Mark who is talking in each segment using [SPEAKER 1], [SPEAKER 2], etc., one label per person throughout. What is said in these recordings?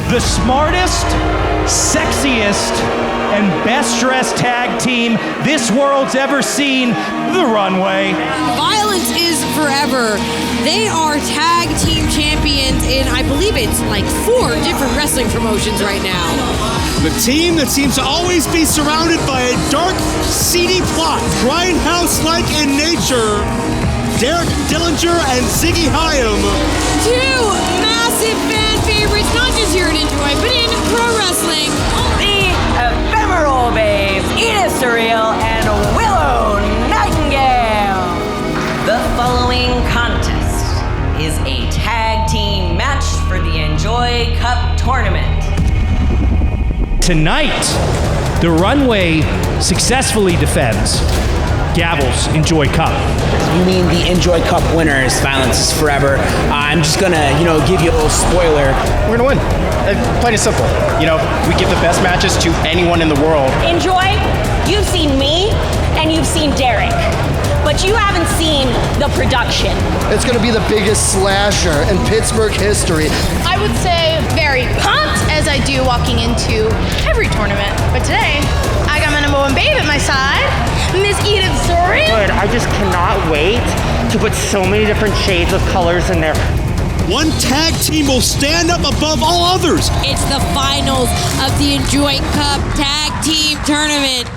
[SPEAKER 1] the smartest, sexiest, and best-dressed tag team this world's ever seen, the Runway.
[SPEAKER 2] Violence is forever. They are tag team champions in, I believe it's like 4 different wrestling promotions right now.
[SPEAKER 3] The team that seems to always be surrounded by a dark, seedy plot, grindhouse-like in nature. Derek Dillinger and Ziggy Haim.
[SPEAKER 2] 2 massive fan favorites, not just here at Enjoy, but in pro wrestling.
[SPEAKER 4] The Ephemeral babes, Edith, Surreal, and Willow, Nightingale. The following contest is a tag team match for the Enjoy Cup tournament.
[SPEAKER 1] Tonight, the Runway successfully defends Gavel's Enjoy Cup.
[SPEAKER 5] You mean the Enjoy Cup winners, Violence is Forever. I'm just gonna, give you a little spoiler.
[SPEAKER 6] We're gonna win. Plain and simple. We give the best matches to anyone in the world.
[SPEAKER 7] Enjoy, you've seen me and you've seen Derek, but you haven't seen the production.
[SPEAKER 8] It's gonna be the biggest slasher in Pittsburgh history.
[SPEAKER 9] I would say very pumped, as I do walking into every tournament. But today, I got my number 1 babe at my side, Miss Edith Surreal.
[SPEAKER 10] Good, I just cannot wait to put so many different shades of colors in there.
[SPEAKER 3] One tag team will stand up above all others.
[SPEAKER 2] It's the finals of the Enjoy Cup Tag Team Tournament.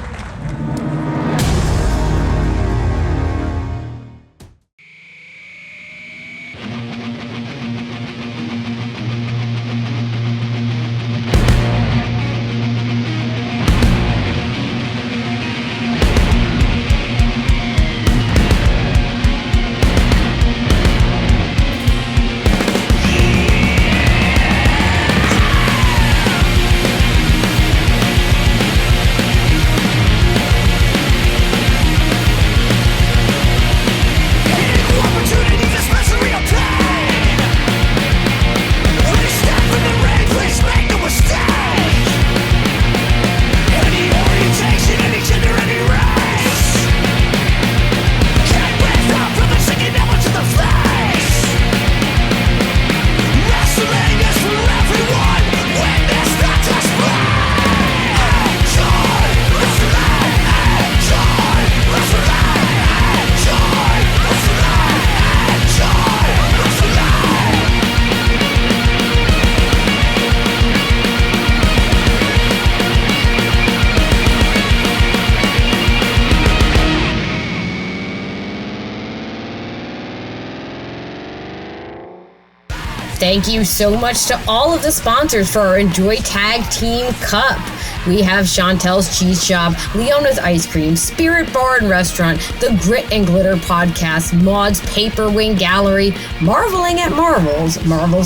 [SPEAKER 11] Thank you so much to all of the sponsors for our Enjoy Tag Team Cup. We have Chantel's Cheese Shop, Leona's Ice Cream, Spirit Bar and Restaurant, the Grit and Glitter Podcast, Maud's Paper Wing Gallery, Marveling at Marvel's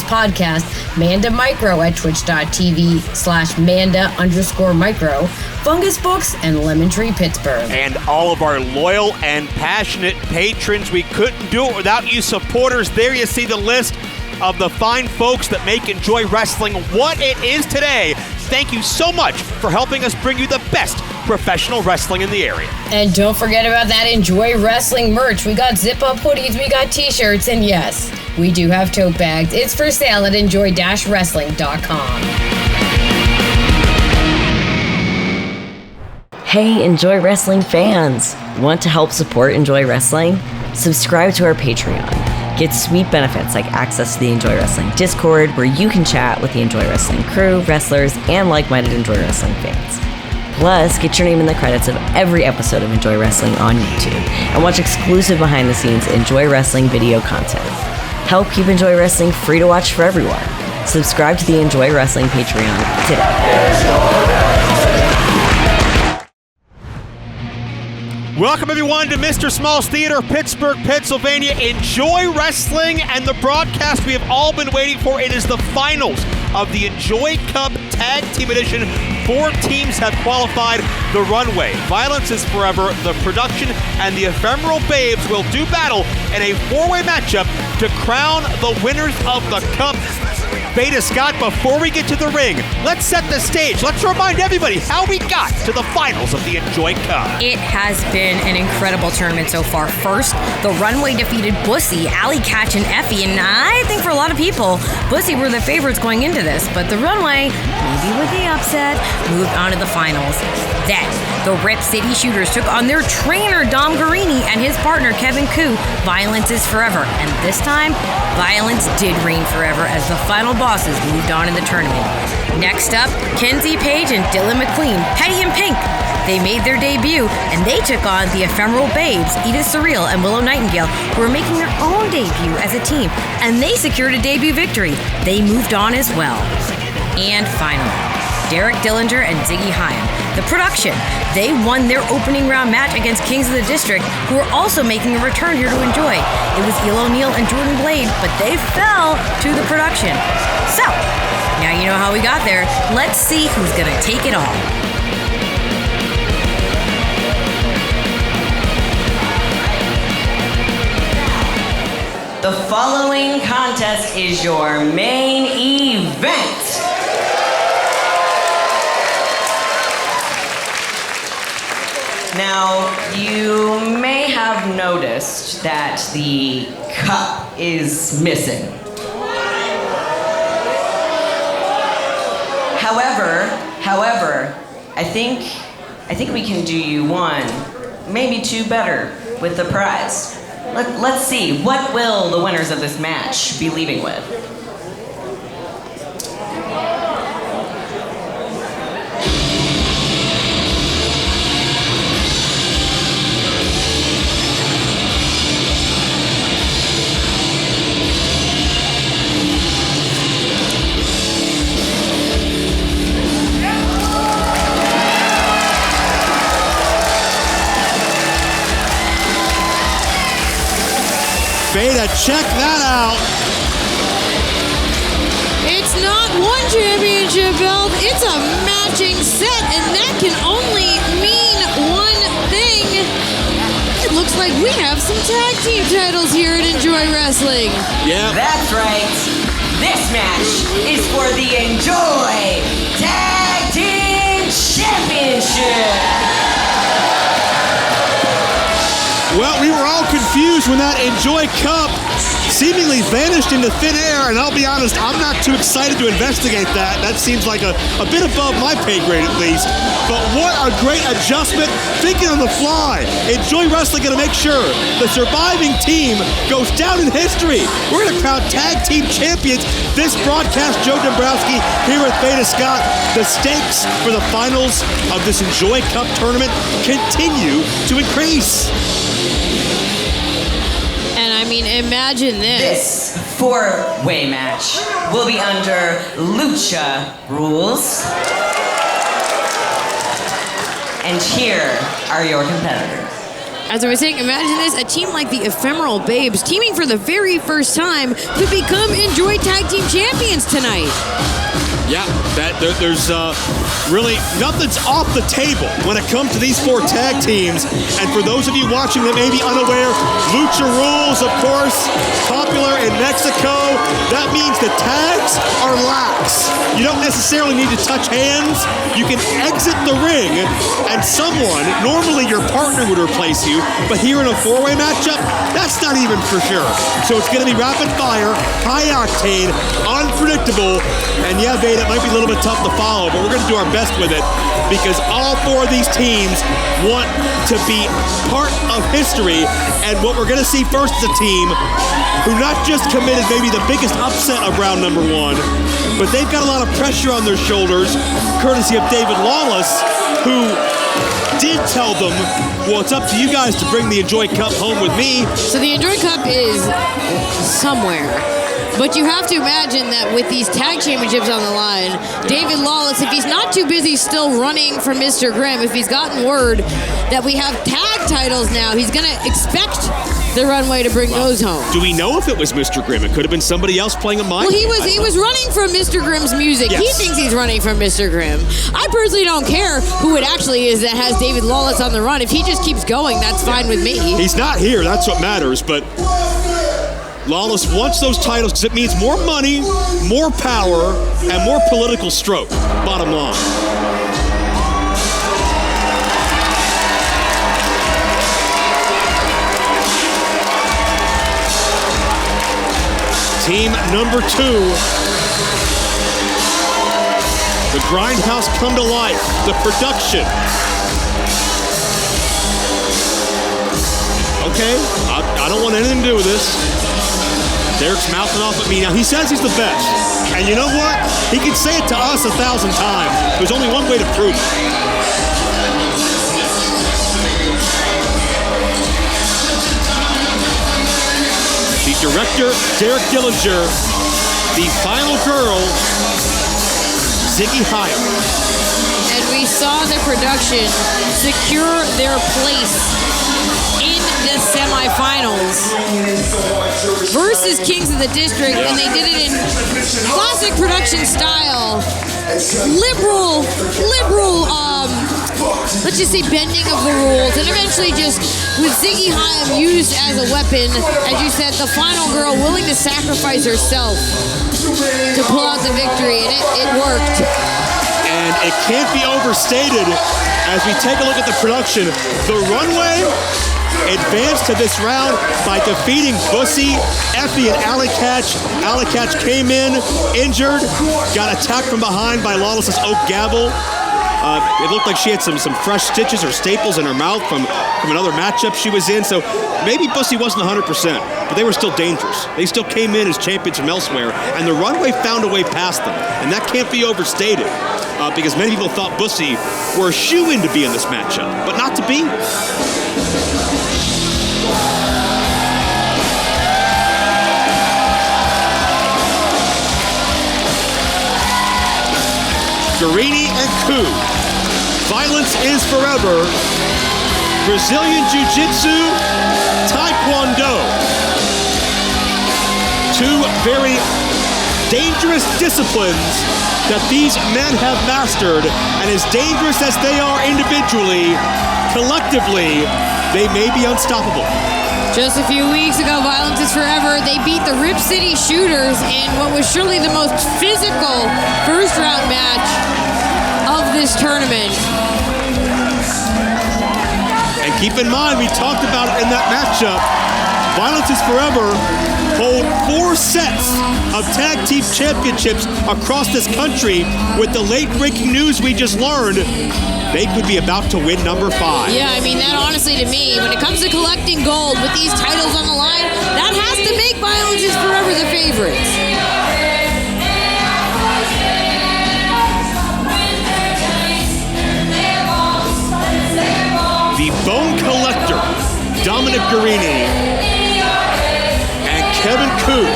[SPEAKER 11] Podcast, Manda Micro at twitch.tv/Manda_micro, Fungus Books, and Lemon Tree Pittsburgh.
[SPEAKER 12] And all of our loyal and passionate patrons. We couldn't do it without you supporters. There you see the list of the fine folks that make Enjoy Wrestling what it is today. Thank you so much for helping us bring you the best professional wrestling in the area.
[SPEAKER 11] And don't forget about that Enjoy Wrestling merch. We got zip-up hoodies, we got t-shirts, and yes, we do have tote bags. It's for sale at enjoy-wrestling.com.
[SPEAKER 4] Hey, Enjoy Wrestling fans! Want to help support Enjoy Wrestling? Subscribe to our Patreon. Get sweet benefits like access to the Enjoy Wrestling Discord, where you can chat with the Enjoy Wrestling crew, wrestlers, and like-minded Enjoy Wrestling fans. Plus, get your name in the credits of every episode of Enjoy Wrestling on YouTube, and watch exclusive behind-the-scenes Enjoy Wrestling video content. Help keep Enjoy Wrestling free to watch for everyone. Subscribe to the Enjoy Wrestling Patreon today.
[SPEAKER 12] Welcome, everyone, to Mr. Small's Theater, Pittsburgh, Pennsylvania. Enjoy Wrestling and the broadcast we have all been waiting for. It is the finals of the Enjoy Cup Tag Team Edition. 4 teams have qualified. The Runway, Violence is Forever, the Production, and the Ephemeral Babes will do battle in a 4-way matchup to crown the winners of the Cup. Veda Scott. Before we get to the ring, let's set the stage. Let's remind everybody how we got to the finals of the Enjoy Cup.
[SPEAKER 13] It has been an incredible tournament so far. First, the Runway defeated Bussy, Alley Catch, and Effie, and I think for a lot of people, Bussy were the favorites going into this, but the Runway, maybe with the upset, moved on to the finals. Then, the Rip City Shooters took on their trainer, Dom Garrini, and his partner, Kevin Koo. Violence is forever, and this time, violence did reign forever as the final bosses moved on in the tournament. Next up, Kenzie Page and Dylan McQueen, Petty and Pink. They made their debut, and they took on the Ephemeral Babes, Edith Surreal and Willow Nightingale, who were making their own debut as a team, and they secured a debut victory. They moved on as well. And finally, Derek Dillinger and Ziggy Haim, the production. They won their opening round match against Kings of the District, who were also making a return here to Enjoy. It was Elo Neal and Jordan Blade, but they fell to the production. So, now you know how we got there. Let's see who's gonna take it all.
[SPEAKER 4] The following contest is your main event. Now, you may have noticed that the cup is missing. However, I think we can do you one, maybe two better with the prize. Let's see, what will the winners of this match be leaving with?
[SPEAKER 3] Veda, check that out.
[SPEAKER 2] It's not one championship belt, it's a matching set, and that can only mean one thing. It looks like we have some tag team titles here at Enjoy Wrestling.
[SPEAKER 3] Yeah.
[SPEAKER 4] That's right. This match is for the Enjoy Tag Team Championship.
[SPEAKER 3] Well, we were all confused when that Enjoy Cup seemingly vanished into thin air, and I'll be honest, I'm not too excited to investigate that. That seems like a bit above my pay grade at least. But what a great adjustment, thinking on the fly. Enjoy Wrestling gonna make sure the surviving team goes down in history. We're gonna crown tag team champions this broadcast. Joe Dombrowski here with Veda Scott. The stakes for the finals of this Enjoy Cup tournament continue to increase.
[SPEAKER 2] And I mean, imagine this.
[SPEAKER 4] This four-way match will be under Lucha rules. And here are your competitors.
[SPEAKER 2] As I was saying, imagine this, a team like the Ephemeral Babes, teaming for the very first time, could become Enjoy Tag Team Champions tonight.
[SPEAKER 3] Yeah, there's really nothing's off the table when it comes to these four tag teams. And for those of you watching that may be unaware, Lucha rules, of course, popular in Mexico. That means the tags are lax. You don't necessarily need to touch hands. You can exit the ring, and someone, normally your partner would replace you, but here in a four-way matchup, that's not even for sure. So it's going to be rapid fire, high octane, unpredictable, and yeah, Veda, it might be a little bit tough to follow, but we're going to do our best with it because all four of these teams want to be part of history. And what we're going to see first is a team who not just committed maybe the biggest upset of round number one, but they've got a lot of pressure on their shoulders, courtesy of David Lawless, who did tell them, well, it's up to you guys to bring the Enjoy Cup home with me.
[SPEAKER 2] So the Enjoy Cup is somewhere. But you have to imagine that with these tag championships on the line, David Lawless, if he's not too busy still running for Mr. Grimm, if he's gotten word that we have tag titles now, he's going to expect the Runway to bring those home.
[SPEAKER 3] Do we know if it was Mr. Grimm? It could have been somebody else playing a mic.
[SPEAKER 2] Well, he was running from Mr. Grimm's music. Yes. He thinks he's running from Mr. Grimm. I personally don't care who it actually is that has David Lawless on the run. If he just keeps going, that's fine with me.
[SPEAKER 3] He's not here. That's what matters, but Lawless wants those titles because it means more money, more power, and more political stroke, bottom line. Team number 2. The Grindhouse come to life, the production. Okay, I don't want anything to do with this. Derek's mouthing off at me now. He says he's the best. And you know what? He could say it to us 1,000 times. There's only one way to prove it. The director, Derek Dillinger. The final girl, Ziggy Haim.
[SPEAKER 2] And we saw the production secure their place in the semifinals versus Kings of the District, and they did it in classic production style. Liberal, let's just say bending of the rules, and eventually just with Ziggy Haim used as a weapon, as you said, the final girl willing to sacrifice herself to pull out the victory, and it worked.
[SPEAKER 3] And it can't be overstated as we take a look at the production. The Runway advanced to this round by defeating Bussy, Effie, and Alley-Catch. Alley-Catch came in injured, got attacked from behind by Lawless's oak gavel. It looked like she had some fresh stitches or staples in her mouth from another matchup she was in. So maybe Bussy wasn't 100%, but they were still dangerous. They still came in as champions from elsewhere, and the Runway found a way past them. And that can't be overstated because many people thought Bussy were a shoo-in to be in this matchup, but not to be. Garrini and Coup. Violence is forever. Brazilian Jiu-Jitsu, Taekwondo. Two very dangerous disciplines that these men have mastered, and as dangerous as they are individually, collectively, they may be unstoppable.
[SPEAKER 2] Just a few weeks ago, Violence is Forever, they beat the Rip City Shooters in what was surely the most physical first round match of this tournament.
[SPEAKER 3] And keep in mind, we talked about it in that matchup, Violence is Forever hold 4 sets of tag team championships across this country. With the late breaking news we just learned, they could be about to win number 5.
[SPEAKER 2] Yeah, I mean, that honestly to me, when it comes to collecting gold with these titles on the line, that has to make Violence is Forever the favorites.
[SPEAKER 3] The Bone Collector, Dominic Garrini, and Kevin Coup.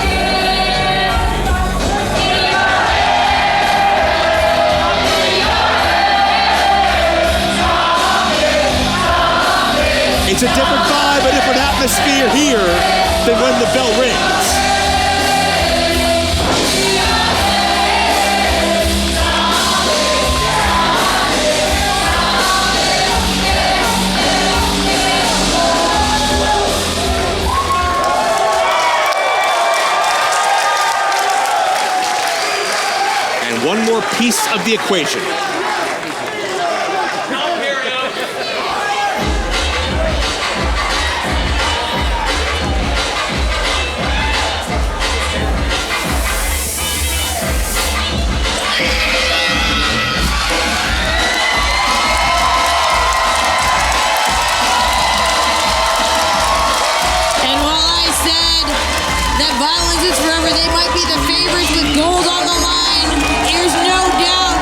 [SPEAKER 3] It's a different vibe, a different atmosphere here than when the bell rings. And one more piece of the equation.
[SPEAKER 2] Violence is Forever, they might be the favorites with gold on the line. There's no doubt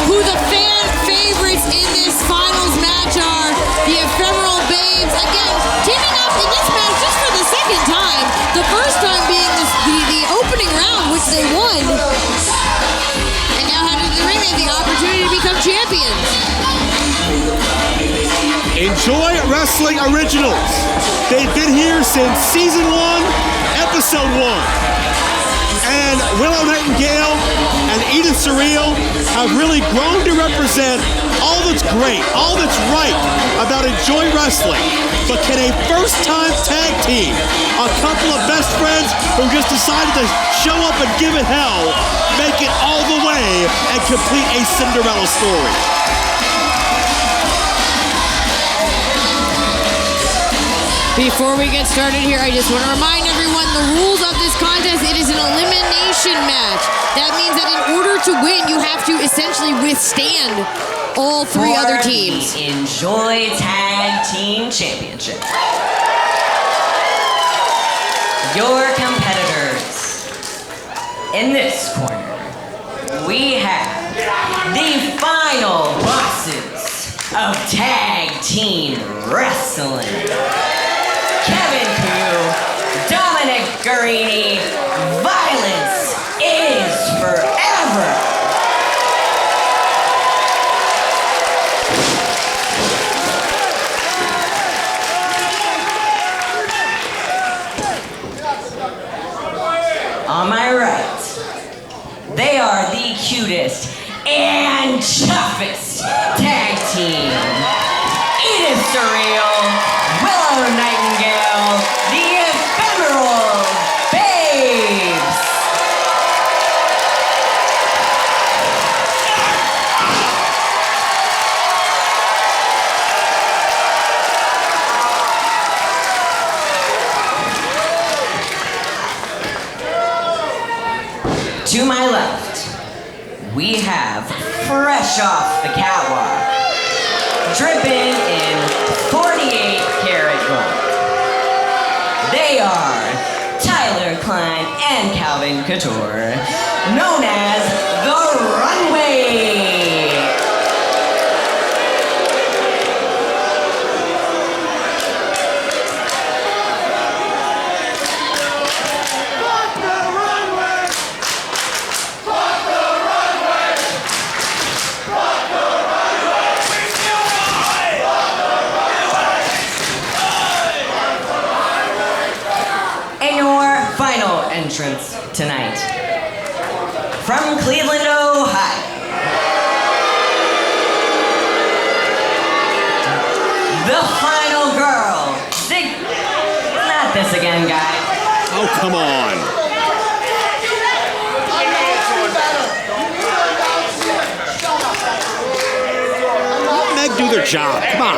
[SPEAKER 2] who the fan favorites in this finals match are. The Ephemeral Babes, again, teaming up in this match just for the second time. The first time being the opening round, which they won. And now headed to the ring, they have the opportunity to become champions.
[SPEAKER 3] Enjoy Wrestling Originals. They've been here since season 1. Episode 1. And Willow, Nightingale, and Edith Surreal have really grown to represent all that's great, all that's right about Enjoy Wrestling. But can a first-time tag team, a couple of best friends who just decided to show up and give it hell, make it all the way and complete a Cinderella story?
[SPEAKER 2] Before we get started here, I just want to remind everyone the rules of this contest. It is an elimination match. That means that in order to win, you have to essentially withstand all three other teams.
[SPEAKER 4] The Enjoy Tag Team Championship. Your competitors. In this corner, we have the final bosses of Tag Team Wrestling. Kevin Koo, Dominic Garrini, violence is forever. On my right, they are the cutest and toughest tag team. Edith Surreal, Willow Nightingale, the Ephemeral Babes. To my left, we have fresh off the catwalk, dripping in 48 karat gold. They are Tyler, Klein, and Calvin Couture, known as the Runway. Entrance tonight from Cleveland, Ohio. The final girl. Not this again, guys.
[SPEAKER 3] Oh, come on. Let Meg do their job. Come on.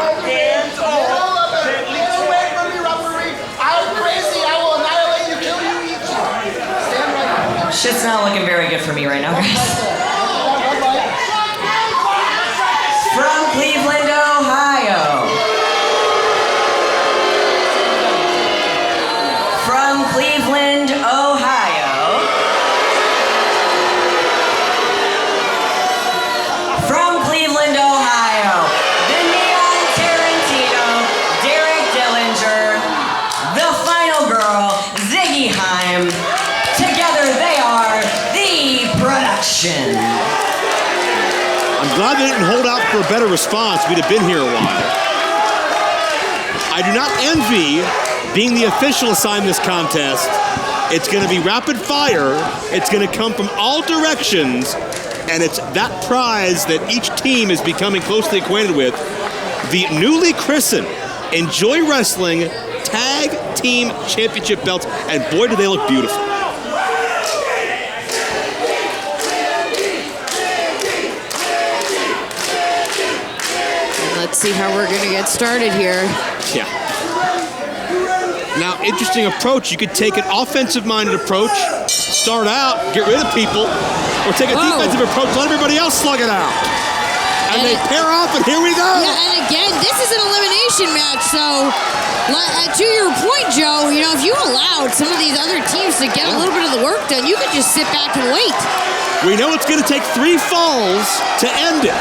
[SPEAKER 4] Shit's not looking very good for me right now, guys. From Cleveland, Ohio. From Cleveland, Ohio. From Cleveland, Ohio. The Neon Tarantino, Derek Dillinger. The final girl, Ziggy Haim. Together they are the production.
[SPEAKER 3] I'm glad they didn't hold out for a better response. We'd have been here a while. I do not envy being the official assigned this contest. It's going to be rapid fire. It's going to come from all directions. And it's that prize that each team is becoming closely acquainted with. The newly christened Enjoy Wrestling Tag Team Championship belts. And boy, do they look beautiful.
[SPEAKER 2] Let's see how we're going to get started here.
[SPEAKER 3] Yeah. Now, interesting approach. You could take an offensive-minded approach, start out, get rid of people, or take a defensive approach, let everybody else slug it out. And they pair off, and here we go.
[SPEAKER 2] Yeah, and again, this is an elimination match, so to your point, Joe, you know, if you allowed some of these other teams to get a little bit of the work done, you could just sit back and wait.
[SPEAKER 3] We know it's going to take 3 falls to end it.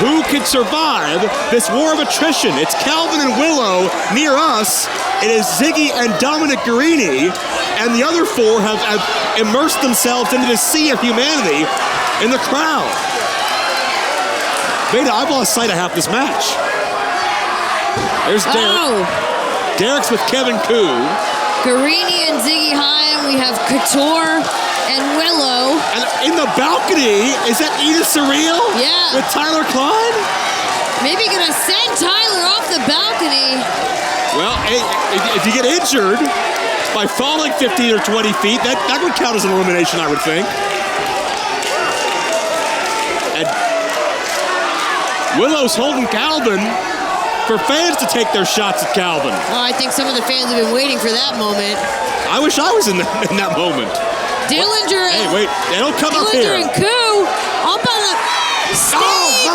[SPEAKER 3] Who can survive this war of attrition? It's Calvin and Willow near us. It is Ziggy and Dominic Garrini, and the other 4 have immersed themselves into the sea of humanity in the crowd. Veda, I've lost sight of half this match. There's Derek. Derek's with Kevin Koo.
[SPEAKER 2] Garrini and Ziggy Haim. We have Couture and Willow.
[SPEAKER 3] And in the balcony, is that Edith Surreal?
[SPEAKER 2] Yeah.
[SPEAKER 3] With Tyler Klein?
[SPEAKER 2] Maybe gonna send Tyler off the balcony.
[SPEAKER 3] Well, if you get injured by falling 15 or 20 feet, that would count as an elimination, I would think. And Willow's holding Calvin for fans to take their shots at Calvin.
[SPEAKER 2] Oh, I think some of the fans have been waiting for that moment.
[SPEAKER 3] I wish I was in that moment.
[SPEAKER 2] Dillinger.
[SPEAKER 3] Hey, wait, they don't come up here.
[SPEAKER 2] Dillinger and Coup up on the stage.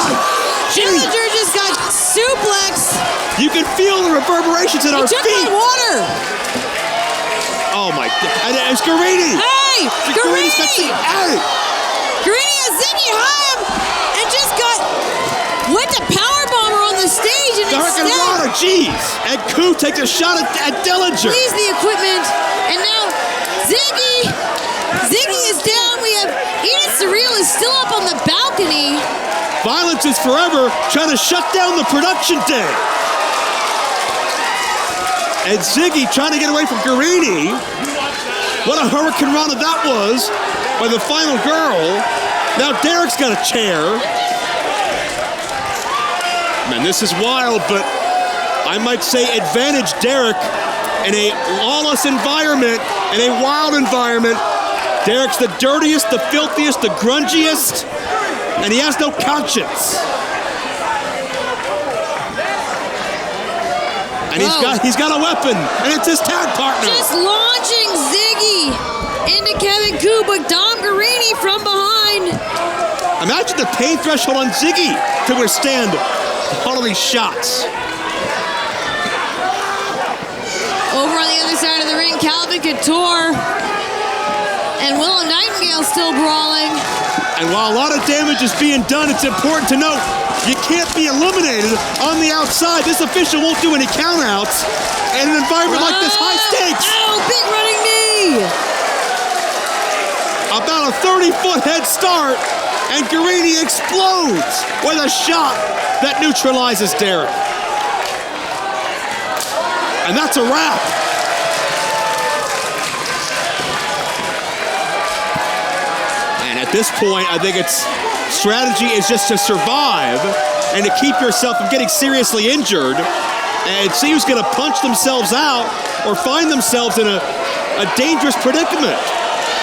[SPEAKER 2] Dillinger just got suplexed.
[SPEAKER 3] You can feel the reverberations in our feet.
[SPEAKER 2] He took my water.
[SPEAKER 3] Oh my God! And it's Garrini.
[SPEAKER 2] Hey, Garrini.
[SPEAKER 3] Hey.
[SPEAKER 2] Garrini has Ziggy Haim and just went to powerbomber on the stage and instead.
[SPEAKER 3] Jeez. And Coup takes a shot at Dillinger.
[SPEAKER 2] Please the equipment. And now Ziggy is down. We have Edith Surreal is still up on the balcony.
[SPEAKER 3] Violence is forever trying to shut down the production day. And Ziggy trying to get away from Garrini. What a hurricane run that was by the final girl. Now Derek's got a chair. Man, this is wild, but I might say advantage Derek in a lawless environment, in a wild environment. Derek's the dirtiest, the filthiest, the grungiest, and he has no conscience. And he's got a weapon, and it's his tag partner.
[SPEAKER 2] Just launching Ziggy into Kevin Coup, but Dom Garrini from behind.
[SPEAKER 3] Imagine the pain threshold on Ziggy to withstand all of these shots.
[SPEAKER 2] Over on the other side of the ring, Calvin Couture and Willow Nightingale still brawling.
[SPEAKER 3] And while a lot of damage is being done, it's important to note you can't be eliminated on the outside. This official won't do any countouts in an environment like this, high stakes.
[SPEAKER 2] Oh, big running knee.
[SPEAKER 3] About a 30-foot head start, and Garrini explodes with a shot that neutralizes Derek. And that's a wrap. And at this point, I think it's strategy is just to survive and to keep yourself from getting seriously injured and see who's going to punch themselves out or find themselves in a dangerous predicament.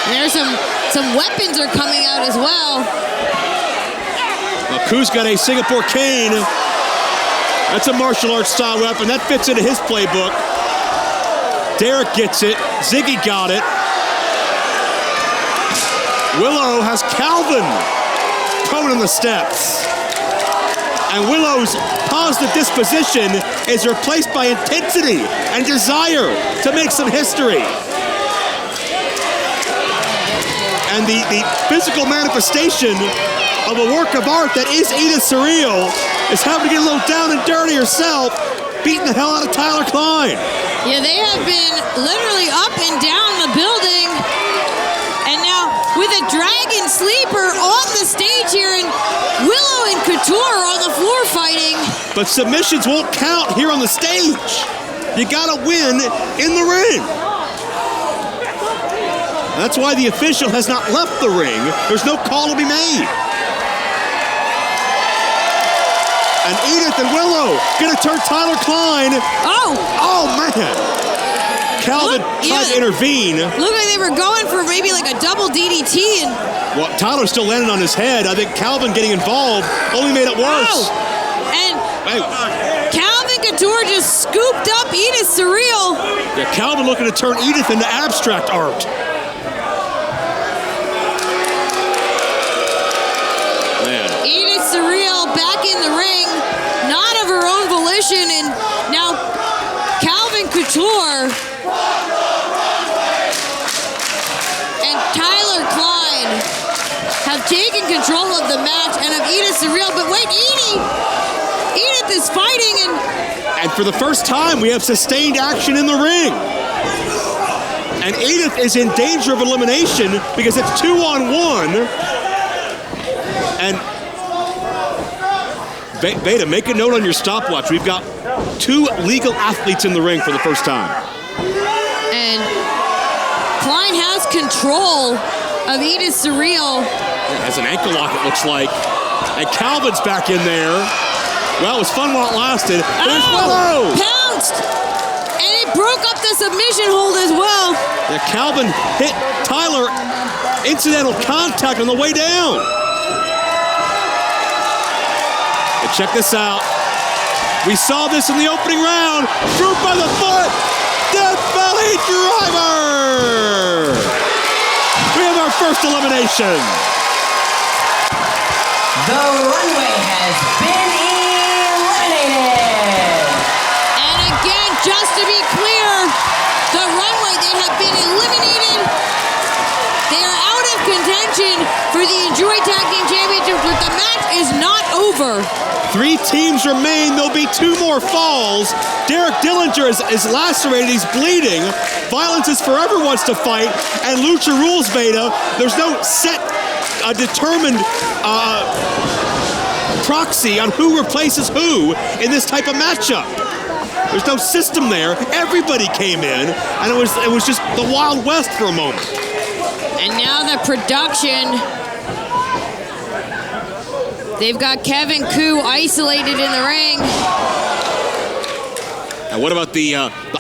[SPEAKER 2] There's some weapons are coming out as well.
[SPEAKER 3] Coup's got a Singapore cane. That's a martial arts style weapon. That fits into his playbook. Derek gets it. Ziggy got it. Willow has Calvin coming in the steps. And Willow's positive disposition is replaced by intensity and desire to make some history. And the physical manifestation of a work of art that is Edith Surreal is having to get a little down and dirty herself, beating the hell out of Tyler Klein.
[SPEAKER 2] Yeah, they have been literally up and down the building. And now with a dragon sleeper on the stage here, and Willow and Couture on the floor fighting.
[SPEAKER 3] But submissions won't count here on the stage. You gotta win in the ring. That's why the official has not left the ring. There's no call to be made. And Edith and Willow gonna turn Tyler Klein. Oh man. Calvin tried to intervene.
[SPEAKER 2] Looked like they were going for maybe like a double DDT. And
[SPEAKER 3] well, Tyler's still landing on his head. I think Calvin getting involved only made it worse.
[SPEAKER 2] And Calvin Couture just scooped up Edith Surreal.
[SPEAKER 3] Yeah, Calvin looking to turn Edith into abstract art.
[SPEAKER 2] Edith Surreal back in the ring, not of her own volition, and now Calvin Couture and Tyler Klein have taken control of the match and of Edith Surreal. But wait, Edith is fighting,
[SPEAKER 3] and for the first time we have sustained action in the ring. And Edith is in danger of elimination because it's 2-on-1. And Veda, make a note on your stopwatch. We've got 2 legal athletes in the ring for the first time.
[SPEAKER 2] And Klein has control of Edith Surreal.
[SPEAKER 3] Yeah, has an ankle lock, it looks like. And Calvin's back in there. Well, it was fun while it lasted. There's Willow!
[SPEAKER 2] Pounced! And it broke up the submission hold as well.
[SPEAKER 3] Yeah, Calvin hit Tyler. Incidental contact on the way down. And check this out. We saw this in the opening round. Through by the foot. Death Valley Driver. We have our first elimination.
[SPEAKER 4] The Runway has been eliminated.
[SPEAKER 2] And again, just to be clear, the Runway, they have been eliminated. They are out of contention for the Enjoy Tag Team Championship, but the match is not over.
[SPEAKER 3] 3 teams remain. There'll be 2 more falls. Derek Dillinger is lacerated. He's bleeding. Violence is Forever wants to fight. And Lucha Rules Veda. There's no set, determined proxy on who replaces who in this type of matchup. There's no system there. Everybody came in, and it was just the Wild West for a moment.
[SPEAKER 2] And now the production. They've got Kevin Koo isolated in the ring.
[SPEAKER 3] And what about the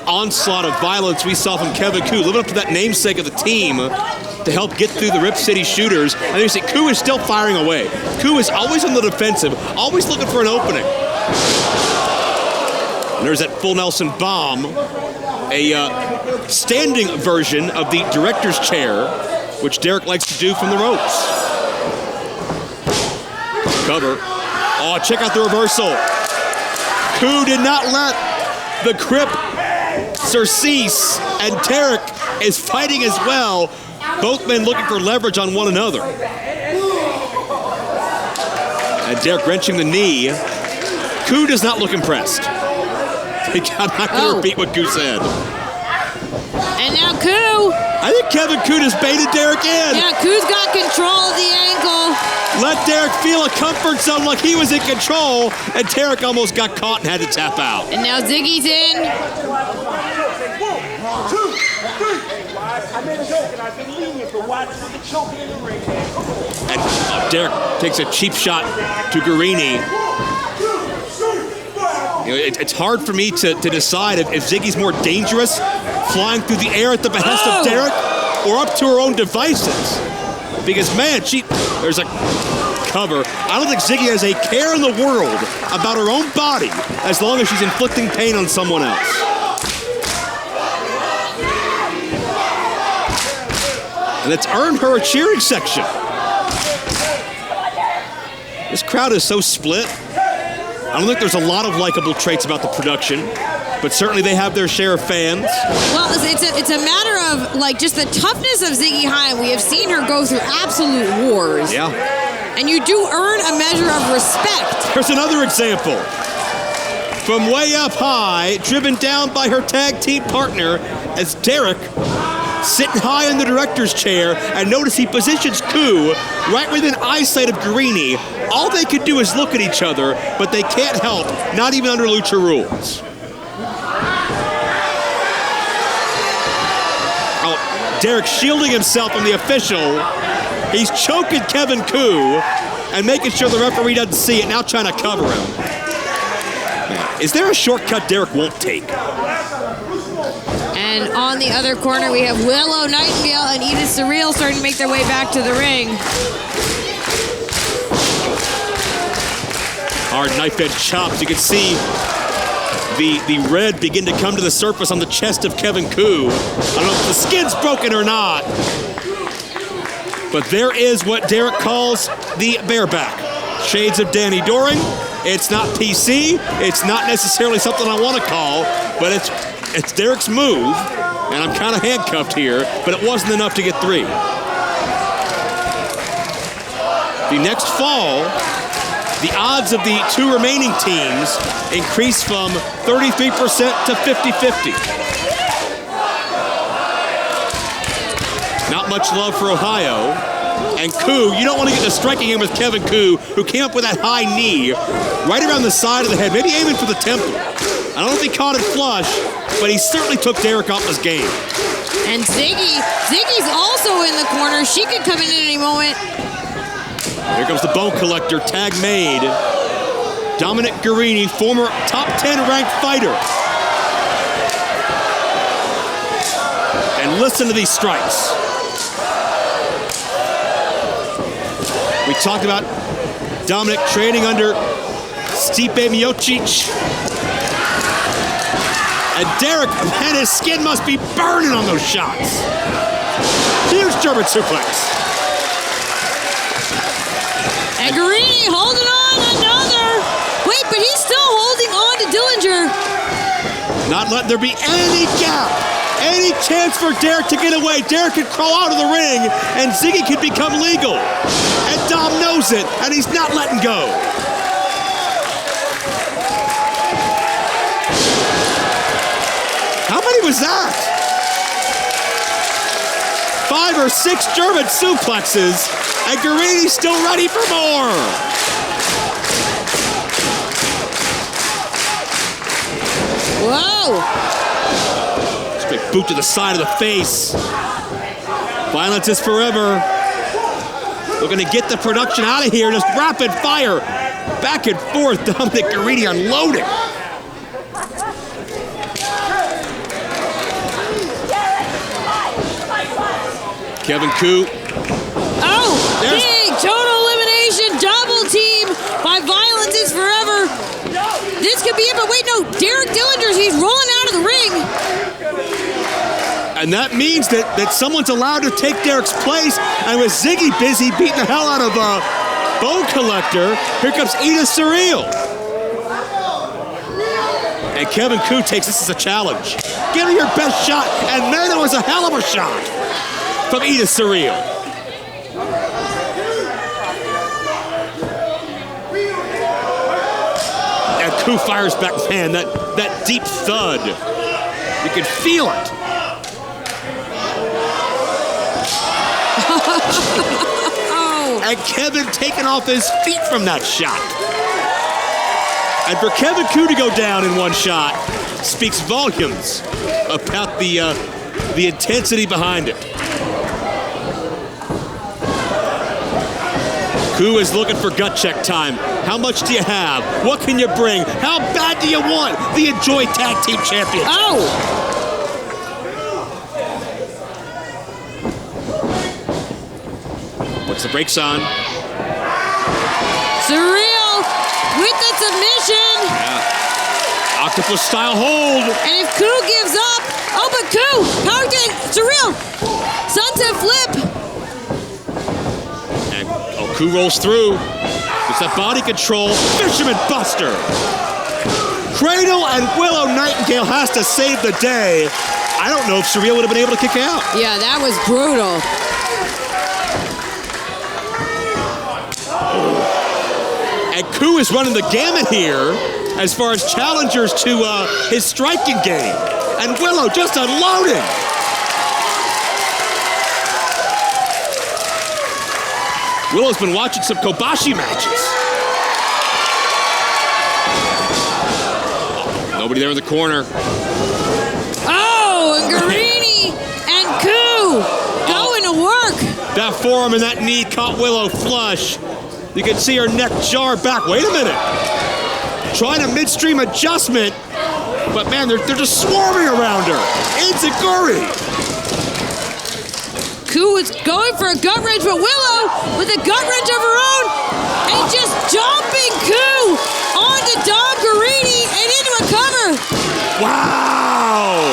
[SPEAKER 3] onslaught of violence we saw from Kevin Koo, living up to that namesake of the team to help get through the Rip City shooters. And you see, Koo is still firing away. Koo is always on the defensive, always looking for an opening. And there's that full Nelson bomb, a standing version of the director's chair, which Derek likes to do from the ropes. Cover. Oh, check out the reversal. Koo did not let the grip surcease, and Derek is fighting as well. Both men looking for leverage on one another. And Derek wrenching the knee. Koo does not look impressed. I'm not going to repeat what Koo said.
[SPEAKER 2] And now Koo.
[SPEAKER 3] I think Kevin Koo just baited Derek in.
[SPEAKER 2] Yeah, Koo's got control of the ankle.
[SPEAKER 3] Let Derek feel a comfort zone like he was in control, and Derek almost got caught and had to tap out.
[SPEAKER 2] And now Ziggy's in.
[SPEAKER 14] 1, 2, 3. I made a joke, and I've been lenient for watching the choking in the ring.
[SPEAKER 3] And Derek takes a cheap shot to Garrini. You know, it's hard for me to decide if Ziggy's more dangerous flying through the air at the behest of Derek or up to her own devices. Because, man, there's a cover. I don't think Ziggy has a care in the world about her own body as long as she's inflicting pain on someone else. And it's earned her a cheering section. This crowd is so split. I don't think there's a lot of likable traits about the production, but certainly they have their share of fans.
[SPEAKER 2] Well, it's a matter of, like, just the toughness of Ziggy Haim. We have seen her go through absolute wars.
[SPEAKER 3] Yeah.
[SPEAKER 2] And you do earn a measure of respect.
[SPEAKER 3] Here's another example. From way up high, driven down by her tag team partner, as Derek sitting high in the director's chair, and notice he positions Koo right within eyesight of Garrini. All they could do is look at each other, but they can't help, not even under Lucha Rules. Oh, Derek shielding himself from the official. He's choking Kevin Koo and making sure the referee doesn't see it, now trying to cover him. Man, is there a shortcut Derek won't take?
[SPEAKER 2] And on the other corner, we have Willow, Nightingale, and Edith Surreal starting to make their way back to the ring.
[SPEAKER 3] Hard knife edge chops. You can see the red begin to come to the surface on the chest of Kevin Koo. I don't know if the skin's broken or not. But there is what Derek calls the bareback. Shades of Danny Doring. It's not PC. It's not necessarily something I want to call, but it's Derek's move, and I'm kind of handcuffed here, but it wasn't enough to get 3. The next fall, the odds of the 2 remaining teams increase from 33% to 50-50. Not much love for Ohio. And Koo, you don't want to get to striking him with Kevin Koo, who came up with that high knee right around the side of the head, maybe aiming for the temple. I don't know if he caught it flush, but he certainly took Derek off his game.
[SPEAKER 2] And Ziggy's also in the corner. She could come in at any moment.
[SPEAKER 3] Here comes the Bone Collector, tag made. Dominic Garrini, former top 10 ranked fighter. And listen to these strikes. We talked about Dominic training under Stipe Miocic. And Derek, man, his skin must be burning on those shots. Huge German suplex.
[SPEAKER 2] And Garrini holding on, another. Wait, but he's still holding on to Dillinger.
[SPEAKER 3] Not letting there be any gap, any chance for Derek to get away. Derek could crawl out of the ring and Ziggy could become legal. And Dom knows it, and he's not letting go. How many was that? 5 or 6 German suplexes, and Garrini's still ready for more.
[SPEAKER 2] Whoa!
[SPEAKER 3] Straight boot to the side of the face. Violence is forever. We're gonna get the production out of here. Just rapid fire, back and forth. Dominic Garrini unloading. Kevin Koo.
[SPEAKER 2] Oh, big total elimination, double team by Violence is Forever. This could be it, but wait, no, Derek Dillinger, he's rolling out of the ring.
[SPEAKER 3] And that means that someone's allowed to take Derek's place. And with Ziggy busy beating the hell out of Bone Collector, here comes Edith Surreal. And Kevin Koo takes this as a challenge. Give me your best shot. And man, it was a hell of a shot from Edith Surreal. And Koo fires back, man, that deep thud. You can feel it. And Kevin taking off his feet from that shot. And for Kevin Koo to go down in one shot speaks volumes about the intensity behind it. Koo is looking for gut check time. How much do you have? What can you bring? How bad do you want the Enjoy Tag Team Championship?
[SPEAKER 2] Oh!
[SPEAKER 3] What's the brakes on?
[SPEAKER 2] Surreal with the submission.
[SPEAKER 3] Yeah. Octopus style hold.
[SPEAKER 2] And if Koo gives up, oh, but Koo, power to Surreal. Sunset flip.
[SPEAKER 3] And Koo rolls through. It's that body control. Fisherman Buster. Cradle and Willow Nightingale has to save the day. I don't know if Surreal would have been able to kick out.
[SPEAKER 2] Yeah, that was brutal.
[SPEAKER 3] And Koo is running the gamut here as far as challengers to his striking game. And Willow just unloading. Willow's been watching some Kobashi matches. Nobody there in the corner.
[SPEAKER 2] Oh, and Garrini and Koo going to work.
[SPEAKER 3] That forearm and that knee caught Willow flush. You can see her neck jar back. Wait a minute. Trying a midstream adjustment, but man, they're just swarming around her. Enziguri.
[SPEAKER 2] Koo is going for a gut wrench, but Willow with a gut wrench of her own and just dumping Koo onto Dom Garrini and into a cover.
[SPEAKER 3] Wow!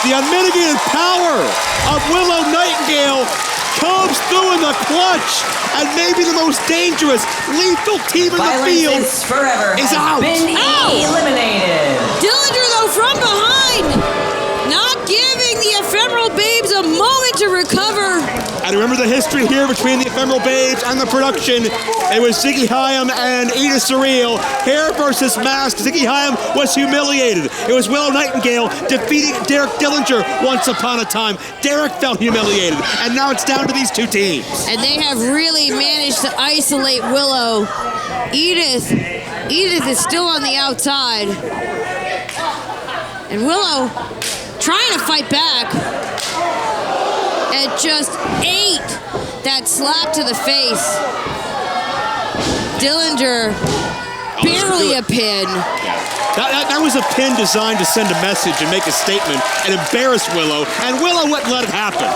[SPEAKER 3] The unmitigated power of Willow Nightingale comes through in the clutch, and maybe the most dangerous, lethal team in the field
[SPEAKER 4] is Forever
[SPEAKER 3] is
[SPEAKER 4] has
[SPEAKER 3] out.
[SPEAKER 4] Been eliminated.
[SPEAKER 2] Dillinger, though, from behind, not giving the Ephemeral Babes a moment to recover.
[SPEAKER 3] And remember the history here between the Ephemeral Babes and the production. It was Ziggy Haim and Edith Surreal. Hair versus mask. Ziggy Haim was humiliated. It was Willow Nightingale defeating Derek Dillinger once upon a time. Derek felt humiliated. And now it's down to these two teams.
[SPEAKER 2] And they have really managed to isolate Willow. Edith is still on the outside. And Willow trying to fight back. that just ate that slap to the face. Dillinger, barely a pin.
[SPEAKER 3] That was a pin designed to send a message and make a statement and embarrass Willow, and Willow wouldn't let it happen.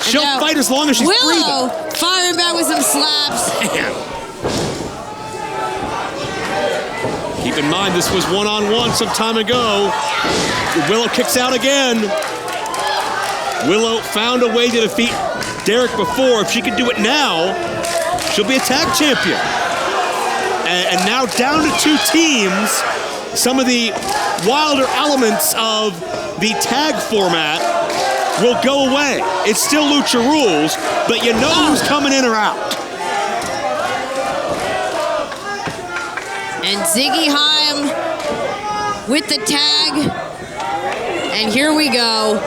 [SPEAKER 3] She'll fight as long as she's breathing.
[SPEAKER 2] Willow firing back with some slaps.
[SPEAKER 3] Man. Keep in mind, this was one-on-one some time ago. Willow kicks out again. Willow found a way to defeat Derek before. If she could do it now, she'll be a tag champion. And now down to 2 teams. Some of the wilder elements of the tag format will go away. It's still Lucha rules, but you know who's coming in or out.
[SPEAKER 2] And Ziggy Haim with the tag. And here we go.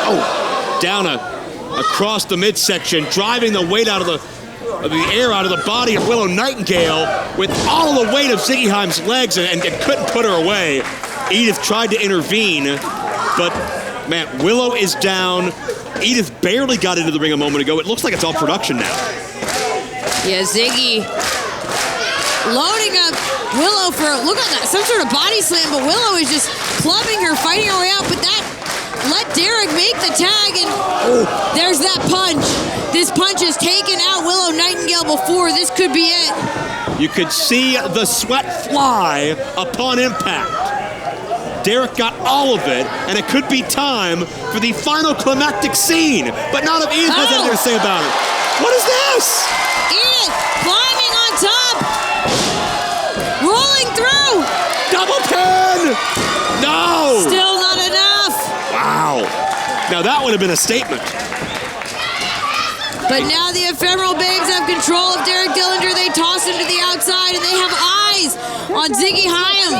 [SPEAKER 3] Oh, down across the midsection, driving the weight out of the air out of the body of Willow Nightingale with all the weight of Ziggy Haim's legs and couldn't put her away. Edith tried to intervene, but man, Willow is down. Edith barely got into the ring a moment ago. It looks like it's all production now.
[SPEAKER 2] Yeah, Ziggy loading up Willow for, look at that, some sort of body slam, but Willow is just clubbing her, fighting her way out, but that let Derek make the tag, and there's that punch. This punch has taken out Willow Nightingale before. This could be it.
[SPEAKER 3] You could see the sweat fly upon impact. Derek got all of it, and it could be time for the final climactic scene, but not if Edith has anything to say about it. What is this?
[SPEAKER 2] Edith climbing on top, rolling through.
[SPEAKER 3] Double pin! No!
[SPEAKER 2] Still not enough.
[SPEAKER 3] Wow. Now that would have been a statement.
[SPEAKER 2] But now the Ephemeral Babes have control of Derek Dillinger. They toss him to the outside, and they have eyes on Ziggy Haim.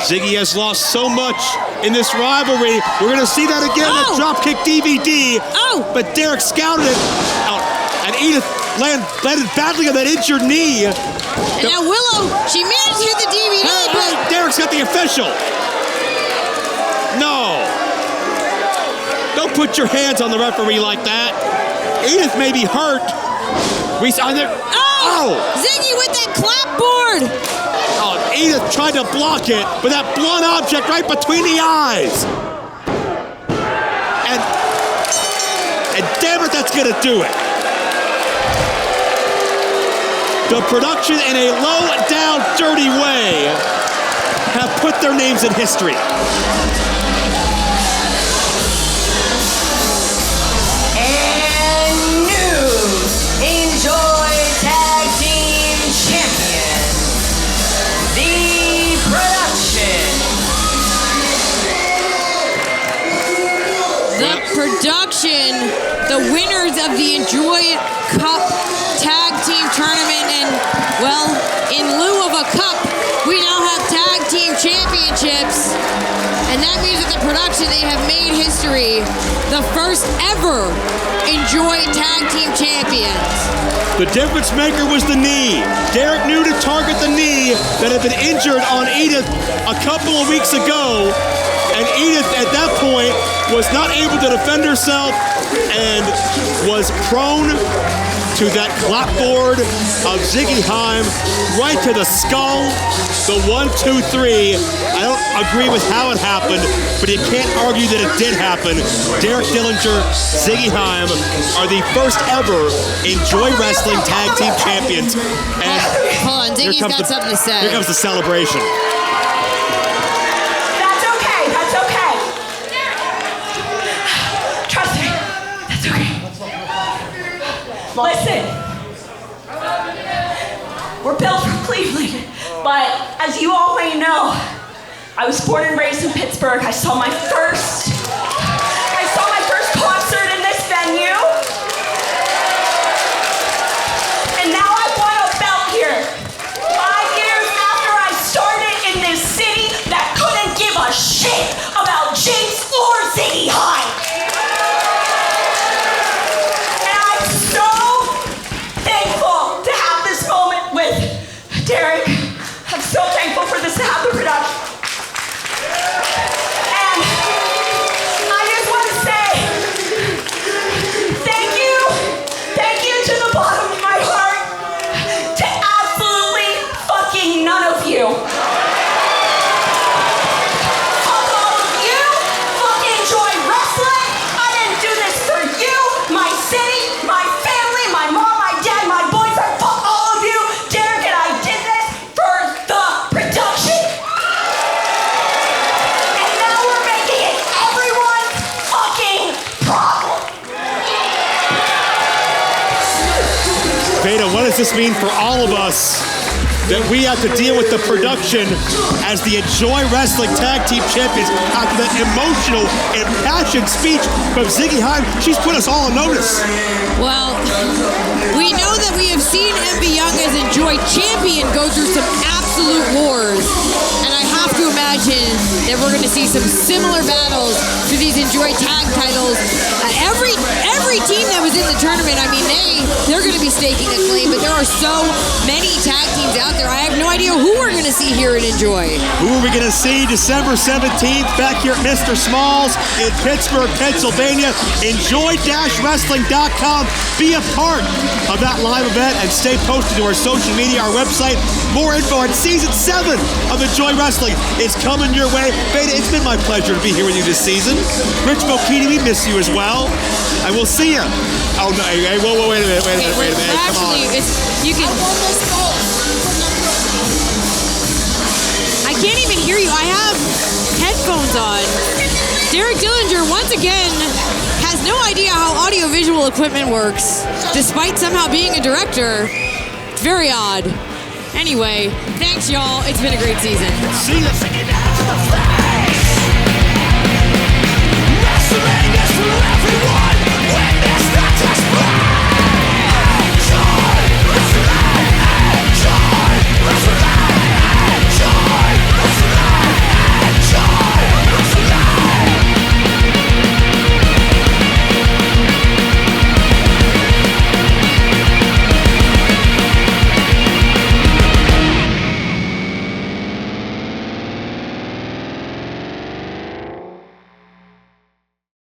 [SPEAKER 3] Ziggy has lost so much in this rivalry. We're going to see that again at Dropkick DVD. But Derek scouted it out, and Edith landed badly on that injured knee.
[SPEAKER 2] And now Willow, she managed to hit the DVD, but
[SPEAKER 3] Derek's got the official. No. Don't put your hands on the referee like that. Edith may be hurt.
[SPEAKER 2] Ziggy with that clapboard.
[SPEAKER 3] Oh, Edith tried to block it with that blunt object right between the eyes. And damn it, that's gonna do it. The production, in a low down, dirty way, have put their names in history.
[SPEAKER 15] And new Enjoy Tag Team Champion, the production.
[SPEAKER 2] The production, the winners of the Enjoy Cup Tag Team Tournament, and, well, in lieu of a cup, we now have Tag Team Championships, and that means that the production, they have made history, the first ever Enjoy Tag Team Champions.
[SPEAKER 3] The difference maker was the knee. Derek knew to target the knee that had been injured on Edith a couple of weeks ago, and Edith at that point was not able to defend herself and was prone to that clapboard of Ziggy Haim, right to the skull, the 1, 2, 3. I don't agree with how it happened, but you can't argue that it did happen. Derek Dillinger, Ziggy Haim are the first ever Enjoy Wrestling Tag Team Champions. And
[SPEAKER 2] hold on, Ziggy's got something to say.
[SPEAKER 3] Here comes the celebration.
[SPEAKER 15] That's okay, that's okay. Trust me, that's okay. Listen, we're built from Cleveland, but as you all may know, I was born and raised in Pittsburgh. I saw my first concert in this venue, and now I won a belt here. 5 years after I started in this city that couldn't give a shit about Jinx or Ziggy Haim. Derek, I'm so thankful for this to happen, production. And
[SPEAKER 3] does this mean for all of us that we have to deal with the production as the Enjoy Wrestling Tag Team Champions after that emotional, impassioned speech from Ziggy Haim? She's put us all on notice.
[SPEAKER 2] Well, we know that we have seen MB Young as Enjoy Champion go through some absolute wars. And I have to imagine that we're going to see some similar battles for these Enjoy Tag titles. Every team that was in the tournament, I mean, they're going to be staking a claim, but there are so many tag teams out there. I have no idea who we're going to see here at Enjoy.
[SPEAKER 3] Who are we going to see December 17th back here at Mr. Smalls in Pittsburgh, Pennsylvania? Enjoy-wrestling.com. Be a part of that live event and stay posted to our social media, our website. More info on Season 7 of Enjoy Wrestling is coming your way. Veda, it's been my pleasure to be here with you this season. Rich Bocchini, we miss you as well. And we'll see you. Oh, no, hey, whoa, wait a minute.
[SPEAKER 2] Actually, you can... I can't even hear you. I have headphones on. Derek Dillinger, once again, has no idea how audiovisual equipment works, despite somehow being a director. It's very odd. Anyway, thanks, y'all. It's been a great season.
[SPEAKER 3] See you.